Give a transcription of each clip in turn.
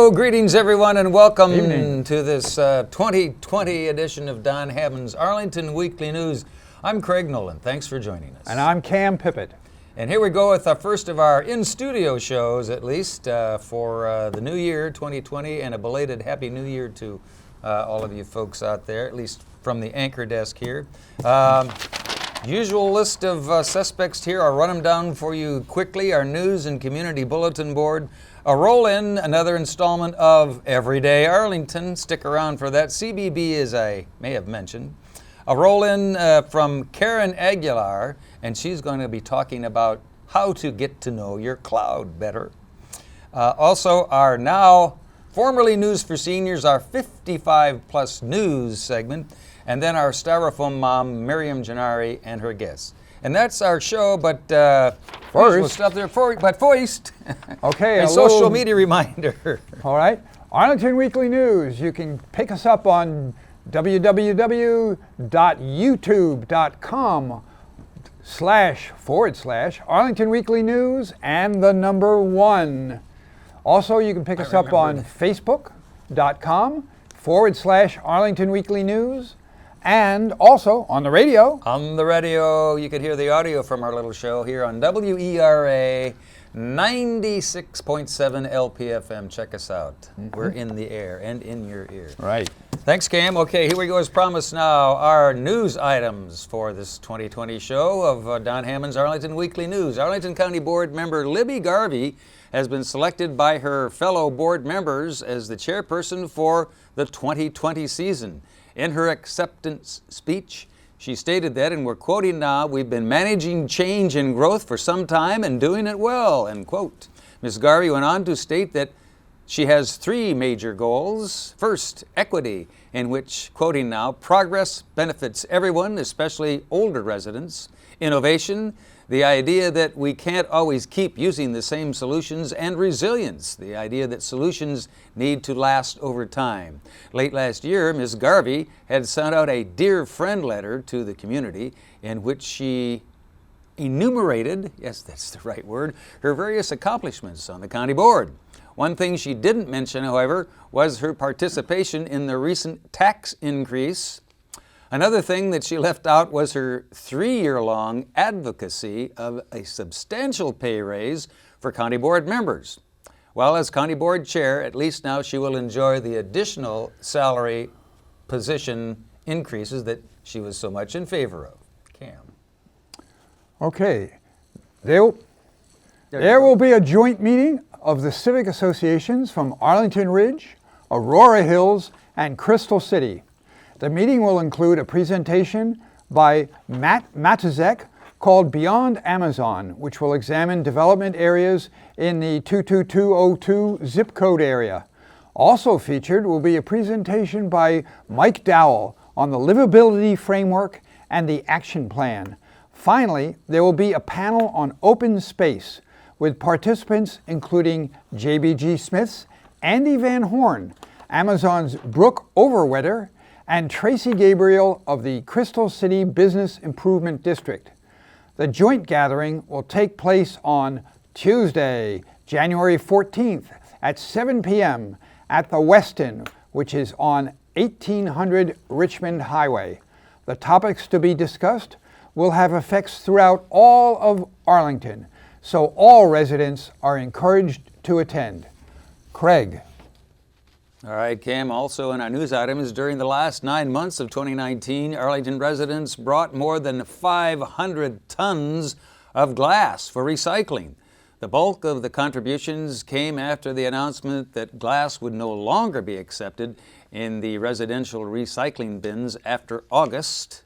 Hello, greetings everyone, and welcome Evening. to this 2020 edition of Don Hammond's Arlington Weekly News. I'm Craig Nolan. Thanks for joining us. And I'm Cam Pippitt. And here we go with our first of our in-studio shows, at least, for the new year, 2020, and a belated Happy New Year to all of you folks out there, at least from the anchor desk here. Usual list of suspects here. I'll run them down for you quickly. Our news and community bulletin board. A roll-in, another installment of Everyday Arlington. Stick around for that. CBB, as I may have mentioned. A roll-in from Karen Aguilar, and she's going to be talking about how to get to know your cloud better. Also, our now formerly News for Seniors, our 55-plus news segment, and then our styrofoam mom, Miriam Gennari, and her guests. And that's our show, but first, stuff there but first, okay, a social media reminder. All right, Arlington Weekly News. You can pick us up on www.youtube.com//Arlington Weekly News and the number 1. Also, you can pick us up on facebook.com/Arlington Weekly News. And also on the radio. On the radio, you can hear the audio from our little show here on WERA 96.7 LPFM. Check us out. Mm-hmm. We're in the air and in your ear. Right. Thanks, Cam. Okay, here we go as promised now. Our news items for this 2020 show of Don Hammond's Arlington Weekly News. Arlington County Board member Libby Garvey has been selected by her fellow board members as the chairperson for the 2020 season. In her acceptance speech, she stated that, and we're quoting now, "We've been managing change and growth for some time and doing it well," end quote. Ms. Garvey went on to state that she has 3 major goals. First, equity, in which, quoting now, "progress benefits everyone, especially older residents. Innovation, the idea that we can't always keep using the same solutions, and resilience, the idea that solutions need to last over time." Late last year, Ms. Garvey had sent out a Dear Friend letter to the community in which she enumerated, yes, that's the right word, her various accomplishments on the county board. One thing she didn't mention, however, was her participation in the recent tax increase. Another thing that she left out was her 3-year-long advocacy of a substantial pay raise for county board members. Well, as county board chair, at least now she will enjoy the additional salary position increases that she was so much in favor of. Cam. Okay. There will be a joint meeting of the civic associations from Arlington Ridge, Aurora Hills, and Crystal City. The meeting will include a presentation by Matt Matizek called Beyond Amazon, which will examine development areas in the 22202 zip code area. Also featured will be a presentation by Mike Dowell on the livability framework and the action plan. Finally, there will be a panel on open space with participants including JBG Smith's Andy Van Horn, Amazon's Brooke Overwetter, and Tracy Gabriel of the Crystal City Business Improvement District. The joint gathering will take place on Tuesday, January 14th at 7 p.m. at the Westin, which is on 1800 Richmond Highway. The topics to be discussed will have effects throughout all of Arlington, so all residents are encouraged to attend. Craig. All right, Cam, also in our news items, during the last 9 months of 2019, Arlington residents brought more than 500 tons of glass for recycling. The bulk of the contributions came after the announcement that glass would no longer be accepted in the residential recycling bins after August.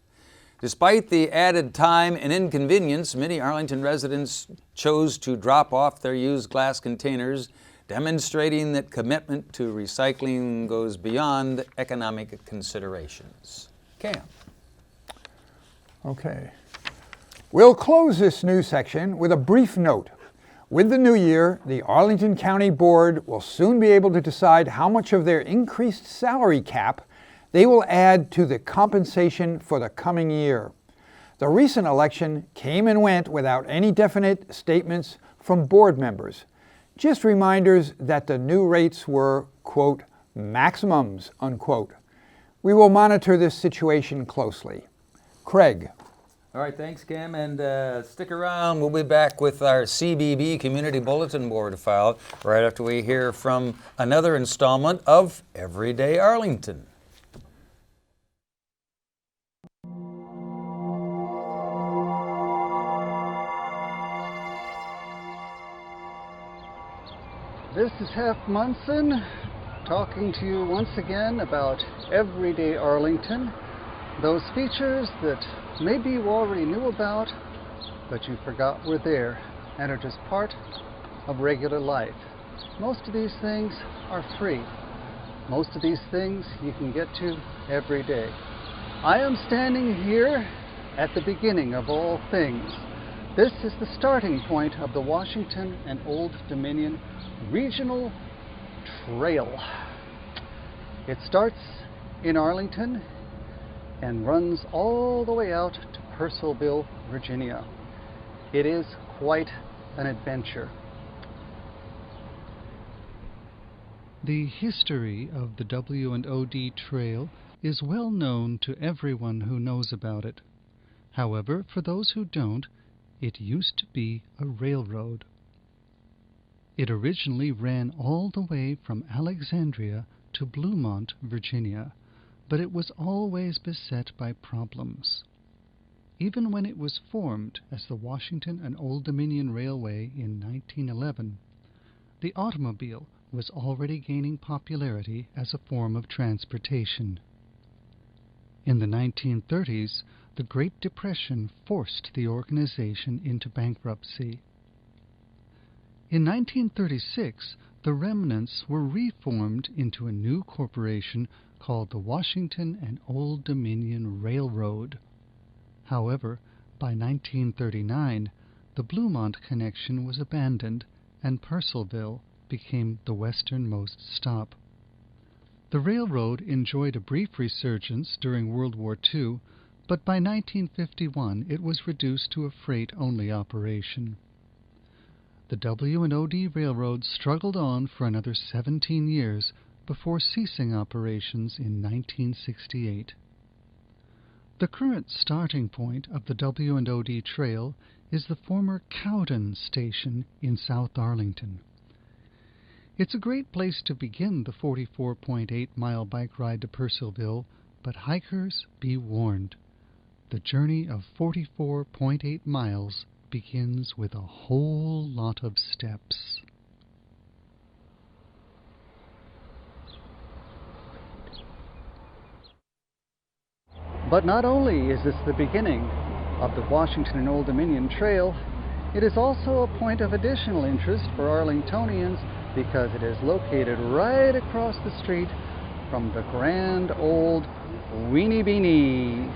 Despite the added time and inconvenience, many Arlington residents chose to drop off their used glass containers, demonstrating that commitment to recycling goes beyond economic considerations. Cam. Okay. We'll close this news section with a brief note. With the new year, the Arlington County Board will soon be able to decide how much of their increased salary cap they will add to the compensation for the coming year. The recent election came and went without any definite statements from board members. Just reminders that the new rates were quote, maximums, unquote. We will monitor this situation closely. Craig. All right, thanks, Cam, and stick around. We'll be back with our CBB Community Bulletin Board file right after we hear from another installment of Everyday Arlington. This is Hef Munson talking to you once again about Everyday Arlington, those features that maybe you already knew about, but you forgot were there and are just part of regular life. Most of these things are free. Most of these things you can get to every day. I am standing here at the beginning of all things. This is the starting point of the Washington and Old Dominion Regional Trail. It starts in Arlington and runs all the way out to Purcellville, Virginia. It is quite an adventure. The history of the W&OD Trail is well known to everyone who knows about it. However, for those who don't, it used to be a railroad. It originally ran all the way from Alexandria to Bluemont, Virginia, but it was always beset by problems. Even when it was formed as the Washington and Old Dominion Railway in 1911, the automobile was already gaining popularity as a form of transportation. In the 1930s, the Great Depression forced the organization into bankruptcy. In 1936, the remnants were reformed into a new corporation called the Washington and Old Dominion Railroad. However, by 1939, the Bluemont connection was abandoned and Purcellville became the westernmost stop. The railroad enjoyed a brief resurgence during World War II, but by 1951 it was reduced to a freight-only operation. The W&OD Railroad struggled on for another 17 years before ceasing operations in 1968. The current starting point of the W&OD Trail is the former Cowden Station in South Arlington. It's a great place to begin the 44.8-mile bike ride to Purcellville, but hikers, be warned. The journey of 44.8 miles begins with a whole lot of steps. But not only is this the beginning of the Washington and Old Dominion Trail, it is also a point of additional interest for Arlingtonians because it is located right across the street from the grand old Weenie Beanie.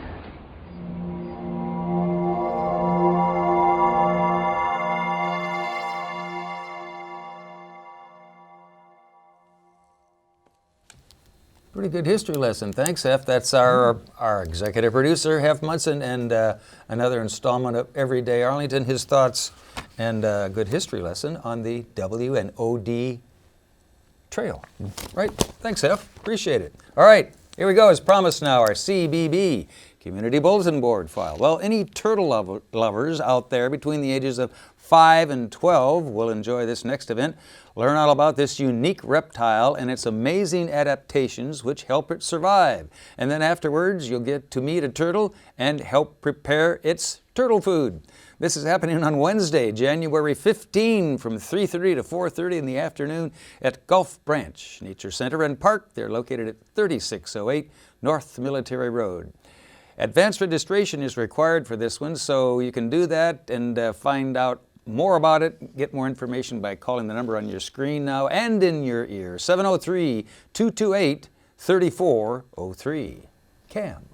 Pretty good history lesson. Thanks, Hef. That's our executive producer, Hef Munson, and another installment of Everyday Arlington, his thoughts and a good history lesson on the W&OD Trail. Right? Thanks, Hef. Appreciate it. All right, here we go. As promised now, our CBB, Community Bulletin Board file. Well, any turtle lovers out there between the ages of 5 and 12 will enjoy this next event. Learn all about this unique reptile and its amazing adaptations which help it survive. And then afterwards, you'll get to meet a turtle and help prepare its turtle food. This is happening on Wednesday, January 15 from 3:30 to 4:30 in the afternoon at Gulf Branch Nature Center and Park. They're located at 3608 North Military Road. Advanced registration is required for this one, so you can do that and find out more about it. Get more information by calling the number on your screen now and in your ear, 703-228-3403. Cam.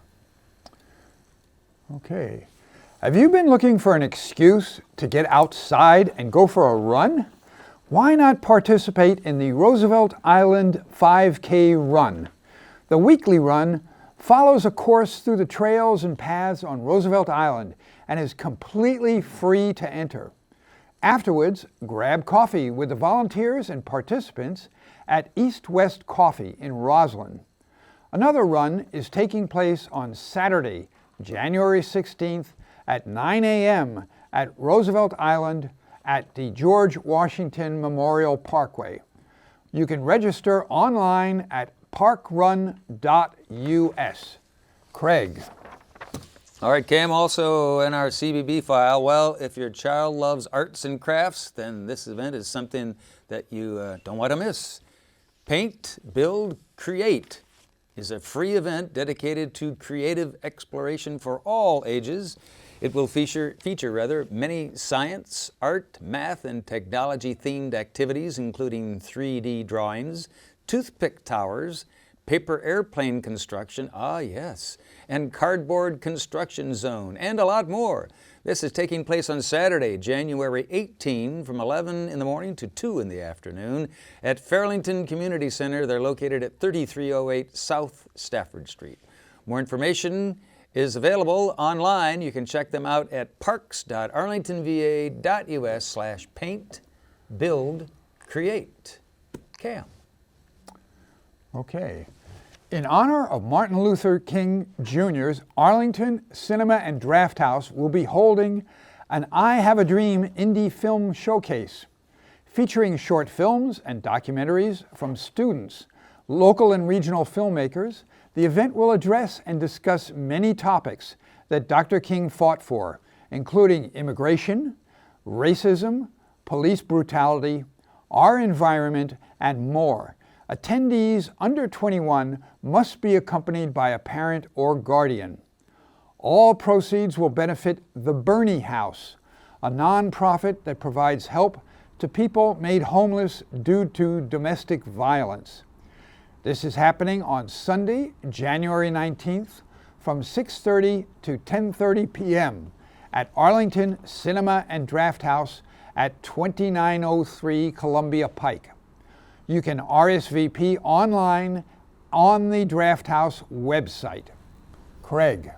Okay. Have you been looking for an excuse to get outside and go for a run? Why not participate in the Roosevelt Island 5K Run? The weekly run follows a course through the trails and paths on Roosevelt Island and is completely free to enter. Afterwards, grab coffee with the volunteers and participants at East West Coffee in Roslyn. Another run is taking place on Saturday, January 16th at 9 a.m. at Roosevelt Island at the George Washington Memorial Parkway. You can register online at parkrun.us. Craig. All right, Cam, also in our CBB file, well, if your child loves arts and crafts, then this event is something that you don't want to miss. Paint, Build, Create is a free event dedicated to creative exploration for all ages. It will feature many science, art, math, and technology-themed activities, including 3D drawings, toothpick towers, paper airplane construction, and cardboard construction zone, and a lot more. This is taking place on Saturday, January 18, from 11 in the morning to 2 in the afternoon at Fairlington Community Center. They're located at 3308 South Stafford Street. More information is available online. You can check them out at parks.arlingtonva.us/paint, build, create. Cam. Okay. In honor of Martin Luther King Jr.'s Arlington Cinema and Draft House will be holding an I Have a Dream indie film showcase featuring short films and documentaries from students, local and regional filmmakers. The event will address and discuss many topics that Dr. King fought for, including immigration, racism, police brutality, our environment, and more. Attendees under 21 must be accompanied by a parent or guardian. All proceeds will benefit the Bernie House, a nonprofit that provides help to people made homeless due to domestic violence. This is happening on Sunday, January 19th from 6:30 to 10:30 p.m. at Arlington Cinema and Draft House at 2903 Columbia Pike. You can RSVP online on the Draft House website. Craig.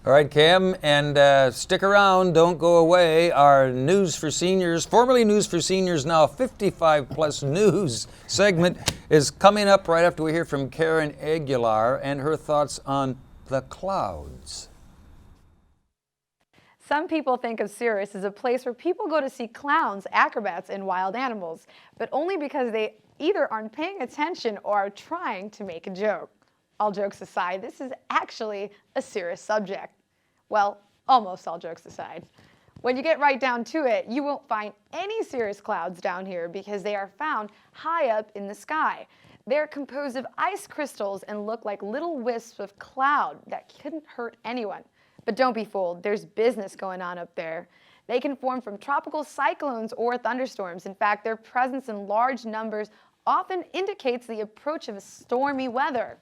All right, Cam, and stick around, don't go away. Our News for Seniors, formerly News for Seniors, now 55 Plus News segment is coming up right after we hear from Karen Aguilar and her thoughts on the clouds. Some people think of Cirrus as a place where people go to see clowns, acrobats, and wild animals, but only because they either aren't paying attention or are trying to make a joke. All jokes aside, this is actually a serious subject. Well, almost all jokes aside. When you get right down to it, you won't find any cirrus clouds down here because they are found high up in the sky. They're composed of ice crystals and look like little wisps of cloud that couldn't hurt anyone. But don't be fooled, there's business going on up there. They can form from tropical cyclones or thunderstorms. In fact, their presence in large numbers often indicates the approach of stormy weather.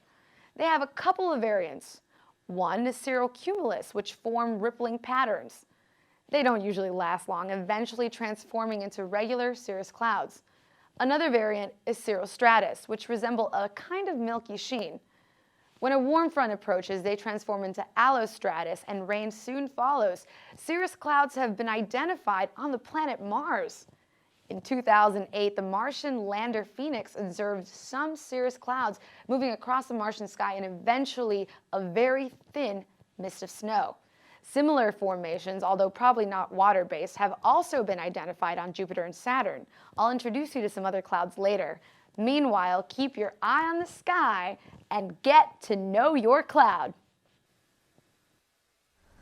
They have a couple of variants. One is cirrocumulus, which form rippling patterns. They don't usually last long, eventually transforming into regular cirrus clouds. Another variant is cirrostratus, which resemble a kind of milky sheen. When a warm front approaches, they transform into allostratus and rain soon follows. Cirrus clouds have been identified on the planet Mars. In 2008, the Martian lander Phoenix observed some cirrus clouds moving across the Martian sky and eventually a very thin mist of snow. Similar formations, although probably not water-based, have also been identified on Jupiter and Saturn. I'll introduce you to some other clouds later. Meanwhile, keep your eye on the sky and get to know your cloud.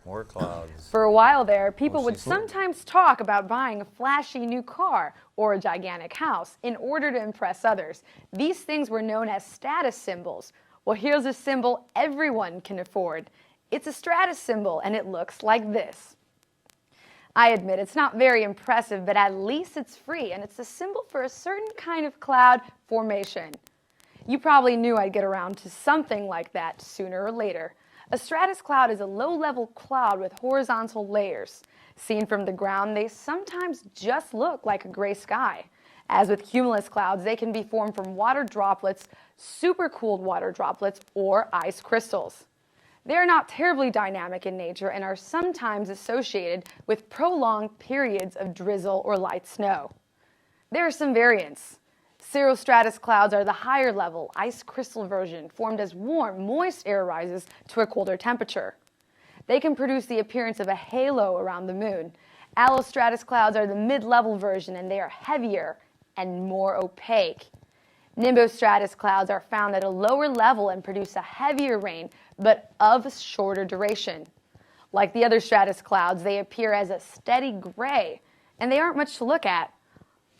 More clouds. For a while there, people would sometimes talk about buying a flashy new car or a gigantic house in order to impress others. These things were known as status symbols. Well, here's a symbol everyone can afford. It's a stratus symbol, and it looks like this. I admit it's not very impressive, but at least it's free, and it's a symbol for a certain kind of cloud formation. You probably knew I'd get around to something like that sooner or later. A stratus cloud is a low-level cloud with horizontal layers. Seen from the ground, they sometimes just look like a gray sky. As with cumulus clouds, they can be formed from water droplets, supercooled water droplets, or ice crystals. They are not terribly dynamic in nature and are sometimes associated with prolonged periods of drizzle or light snow. There are some variants. Cirrostratus clouds are the higher level, ice crystal version, formed as warm, moist air rises to a colder temperature. They can produce the appearance of a halo around the moon. Allostratus clouds are the mid-level version, and they are heavier and more opaque. Nimbostratus clouds are found at a lower level and produce a heavier rain, but of shorter duration. Like the other stratus clouds, they appear as a steady gray, and they aren't much to look at.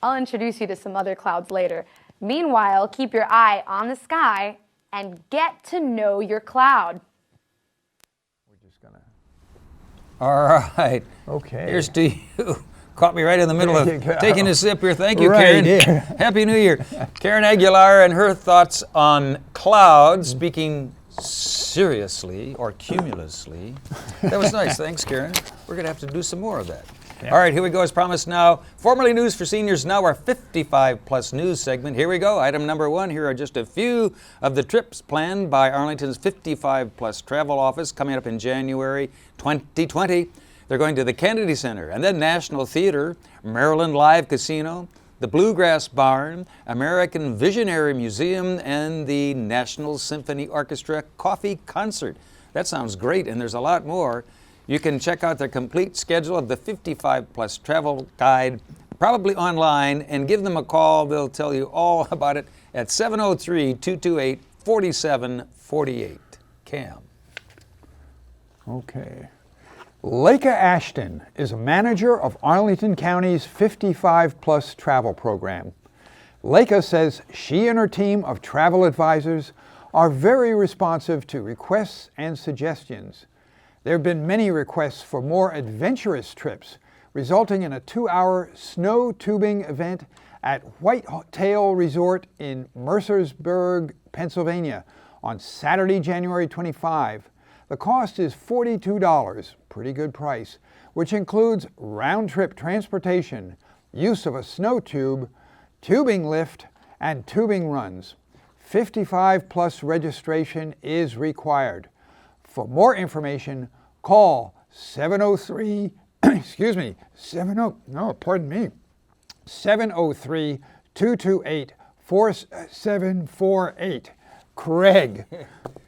I'll introduce you to some other clouds later. Meanwhile, keep your eye on the sky and get to know your cloud. We're just gonna. All right. Okay. Here's to you. Caught me right in the middle There you of go. taking a sip here. Thank you, Right, Karen. yeah. Happy New Year. Karen Aguilar and her thoughts on clouds, speaking seriously or cumulously. That was nice. Thanks, Karen. We're going to have to do some more of that. Yeah. All right, here we go. As promised now, formerly News for Seniors, now our 55-plus news segment. Here we go. Item number 1. Here are just a few of the trips planned by Arlington's 55-plus travel office coming up in January 2020. They're going to the Kennedy Center and then National Theater, Maryland Live Casino, the Bluegrass Barn, American Visionary Museum, and the National Symphony Orchestra Coffee Concert. That sounds great, and there's a lot more. You can check out the complete schedule of the 55-plus travel guide, probably online, and give them a call. They'll tell you all about it at 703-228-4748. Cam. Okay. Leica Ashton is a manager of Arlington County's 55-plus travel program. Leica says she and her team of travel advisors are very responsive to requests and suggestions. There have been many requests for more adventurous trips, resulting in a 2-hour snow tubing event at Whitetail Resort in Mercersburg, Pennsylvania on Saturday, January 25. The cost is $42, pretty good price, which includes round-trip transportation, use of a snow tube, tubing lift, and tubing runs. 55-plus registration is required. For more information, call 703-228-4748. Craig.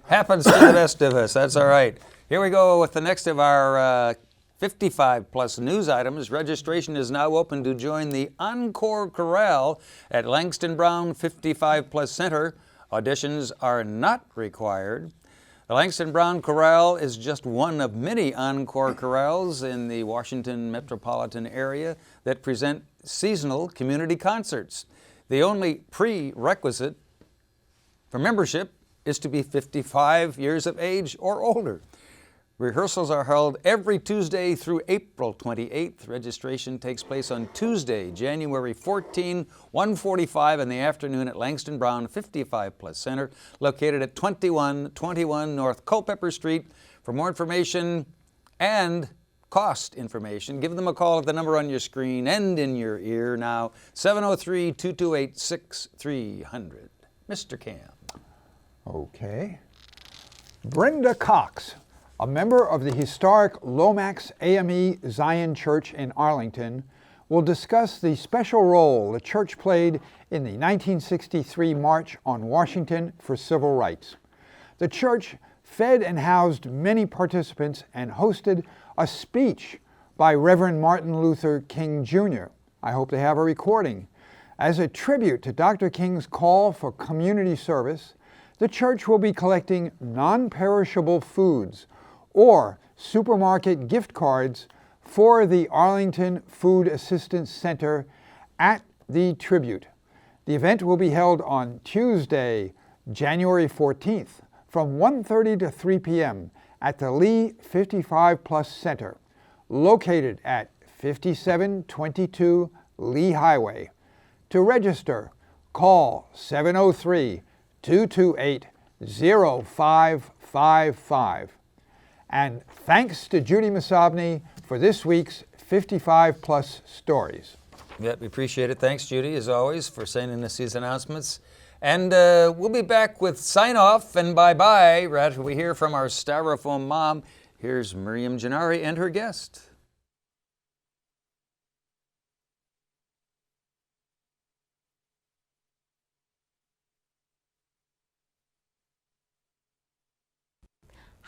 Happens to the best of us. That's all right. Here we go with the next of our 55-plus news items. Registration is now open to join the Uncork Chorale at Langston Brown 55-plus Center. Auditions are not required. The Langston Brown Chorale is just one of many Uncork Chorales in the Washington metropolitan area that present seasonal community concerts. The only prerequisite for membership is to be 55 years of age or older. Rehearsals are held every Tuesday through April 28th. Registration takes place on Tuesday, January 14, 1:45 in the afternoon at Langston Brown 55-plus Center, located at 2121 North Culpeper Street. For more information and cost information, give them a call at the number on your screen and in your ear now, 703-228-6300. Mr. Cam. Okay. Brenda Cox, a member of the historic Lomax AME Zion Church in Arlington, will discuss the special role the church played in the 1963 March on Washington for Civil Rights. The church fed and housed many participants and hosted a speech by Reverend Martin Luther King Jr. I hope they have a recording. As a tribute to Dr. King's call for community service, the church will be collecting non-perishable foods or supermarket gift cards for the Arlington Food Assistance Center at the Tribute. The event will be held on Tuesday, January 14th from 1:30 to 3 p.m. at the Lee 55-plus Center, located at 5722 Lee Highway. To register, call 703-228-0555. And thanks to Judy Masabny for this week's 55-plus stories. Yeah, we appreciate it. Thanks, Judy, as always, for sending us these announcements. And we'll be back with sign-off and bye-bye right after we hear from our Styrofoam mom. Here's Miriam Gennari and her guest.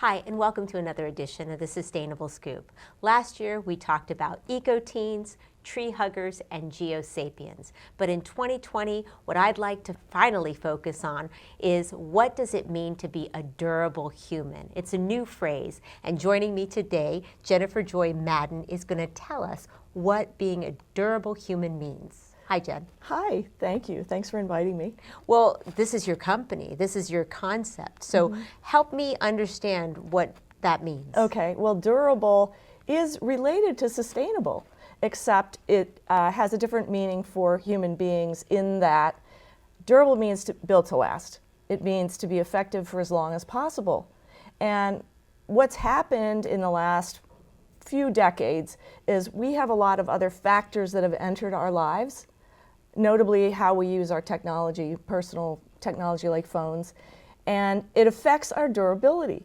Hi, and welcome to another edition of the Sustainable Scoop. Last year, we talked about eco-teens, tree huggers, and geosapiens. But in 2020, what I'd like to finally focus on is what does it mean to be a durable human? It's a new phrase, and joining me today, Jennifer Joy Madden is going to tell us what being a durable human means. Hi, Jen. Hi, thank you. Thanks for inviting me. Well, this is your company. This is your concept. So help me understand what that means. Okay, well, durable is related to sustainable, except it has a different meaning for human beings in that durable means built to last. It means to be effective for as long as possible. And what's happened in the last few decades is we have a lot of other factors that have entered our lives, notably how we use our technology, personal technology like phones, and it affects our durability.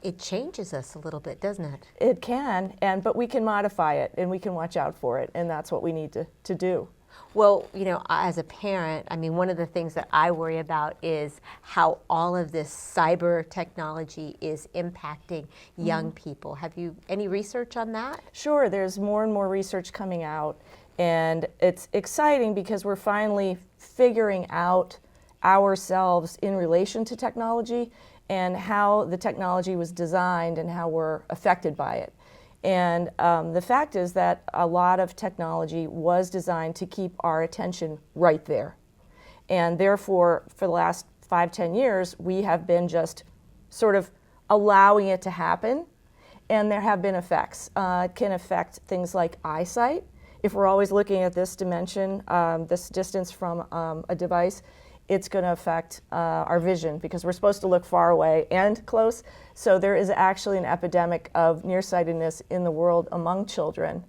It changes us a little bit, doesn't it? It can, but we can modify it and we can watch out for it, and that's what we need to do. Well, you know, as a parent, I mean, one of the things that I worry about is how all of this cyber technology is impacting young people. Have you any research on that? Sure, there's more and more research coming out, and it's exciting because we're finally figuring out ourselves in relation to technology and how the technology was designed and how we're affected by it. And the fact is that a lot of technology was designed to keep our attention right there. And therefore, for the last 5-10 years, we have been just sort of allowing it to happen. And there have been effects. It can affect things like eyesight. If we're always looking at this dimension, this distance from a device, it's going to affect our vision because we're supposed to look far away and close. So there is actually an epidemic of nearsightedness in the world among children.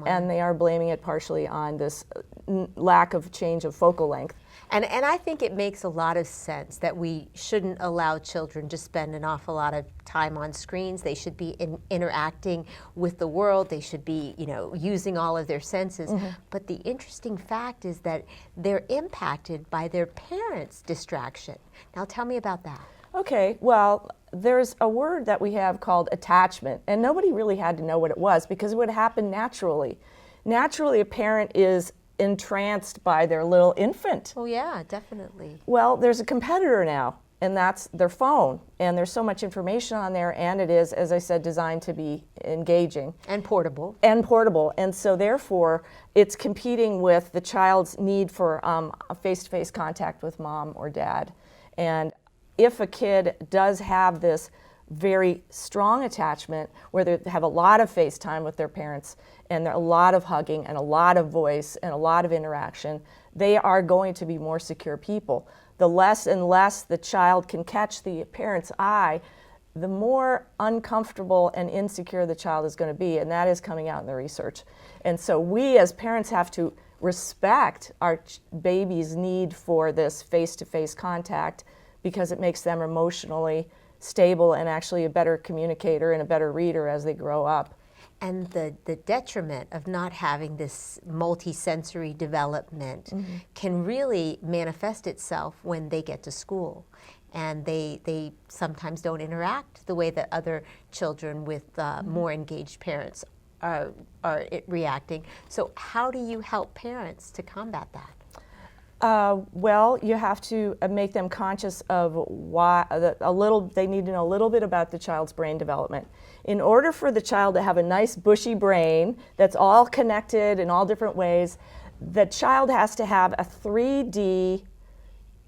And they are blaming it partially on this lack of change of focal length. And I think it makes a lot of sense that we shouldn't allow children to spend an awful lot of time on screens. They should be interacting with the world. They should be, you know, using all of their senses. But the interesting fact is that they're impacted by their parents' distraction. Now tell me about that. Okay, well, there's a word that we have called attachment, and nobody really had to know what it was because it would happen naturally. Naturally, a parent is entranced by their little infant. Oh yeah, definitely. Well, there's a competitor now, and that's their phone. And there's so much information on there, and it is, as I said, designed to be engaging. And portable. And portable. And so therefore, it's competing with the child's need for a face-to-face contact with mom or dad. And if a kid does have this very strong attachment where they have a lot of face time with their parents and a lot of hugging and a lot of voice and a lot of interaction, they are going to be more secure people. The less and less the child can catch the parent's eye, the more uncomfortable and insecure the child is going to be, and that is coming out in the research. And so we as parents have to respect our baby's need for this face-to-face contact because it makes them emotionally stable and actually a better communicator and a better reader as they grow up. And the detriment of not having this multi-sensory development can really manifest itself when they get to school. And they sometimes don't interact the way that other children with more engaged parents are reacting. So how do you help parents to combat that? Well, you have to make them conscious of why they need to know a little bit about the child's brain development. In order for the child to have a nice bushy brain that's all connected in all different ways, the child has to have a 3D,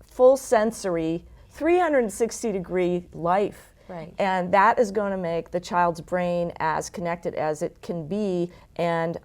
full sensory, 360-degree life. Right. And that is going to make the child's brain as connected as it can be, and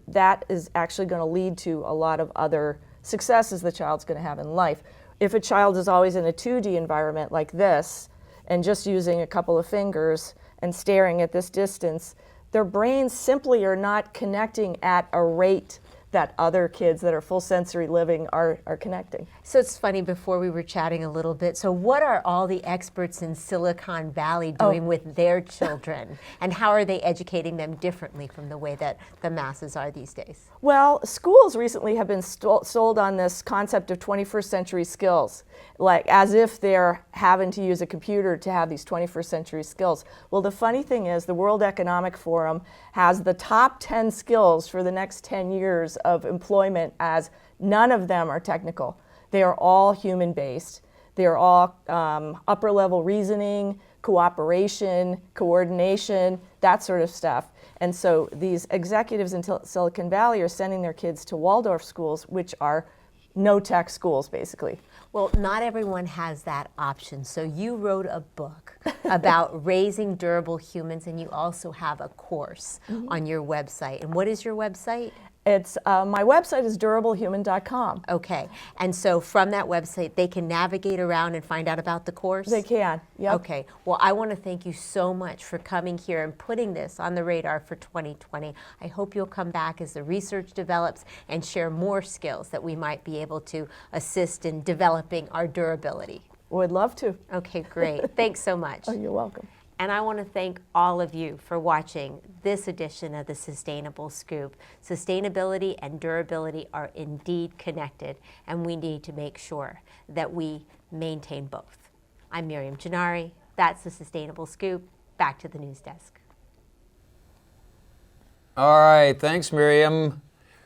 that is actually going to lead to a lot of other successes the child's going to have in life. If a child is always in a 2D environment like this and just using a couple of fingers and staring at this distance, their brains simply are not connecting at a rate that other kids that are full sensory living are connecting. So it's funny, before we were chatting a little bit, so what are all the experts in Silicon Valley doing with their children? And how are they educating them differently from the way that the masses are these days? Well, schools recently have been sold on this concept of 21st century skills, like as if they're having to use a computer to have these 21st century skills. Well, the funny thing is the World Economic Forum has the top 10 skills for the next 10 years of employment as none of them are technical. They are all human-based. They are all upper-level reasoning, cooperation, coordination, that sort of stuff. And so these executives in Silicon Valley are sending their kids to Waldorf schools, which are no-tech schools, basically. Well, not everyone has that option. So you wrote a book about raising durable humans, and you also have a course on your website. And what is your website? It's my website is durablehuman.com. Okay, and so from that website, they can navigate around and find out about the course? They can, yep. Okay, well, I want to thank you so much for coming here and putting this on the radar for 2020. I hope you'll come back as the research develops and share more skills that we might be able to assist in developing our durability. Would love to. Okay, great. Thanks so much. Oh, you're welcome. And I want to thank all of you for watching this edition of the Sustainable Scoop. Sustainability and durability are indeed connected, and we need to make sure that we maintain both. I'm Miriam Gennari. That's the Sustainable Scoop. Back to the news desk. All right, thanks, Miriam.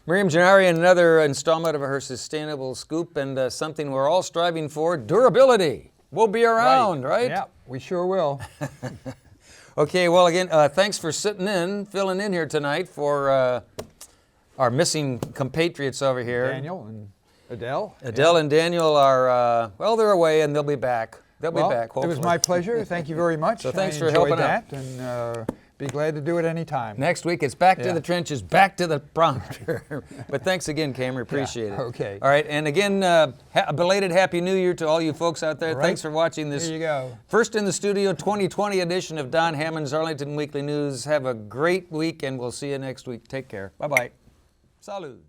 Miriam Gennari, another installment of her Sustainable Scoop, and something we're all striving for, durability. We'll be around, right? Yeah, we sure will. Okay, well, again, thanks for filling in here tonight for our missing compatriots over here. Daniel and Adele. Adele and Daniel are, well, they're away and they'll be back. They'll be back, hopefully. It was my pleasure. Thank you very much. So thanks I for helping enjoyed out. that, and be glad to do it anytime. Next week, it's back to Yeah. the trenches, back to the prompter. But thanks again, Cam. We appreciate it. Okay. All right, and again, a belated Happy New Year to all you folks out there. All right. Thanks for watching this There you go. First in the Studio 2020 edition of Don Hammond's Arlington Weekly News. Have a great week, and we'll see you next week. Take care. Bye-bye. Salud.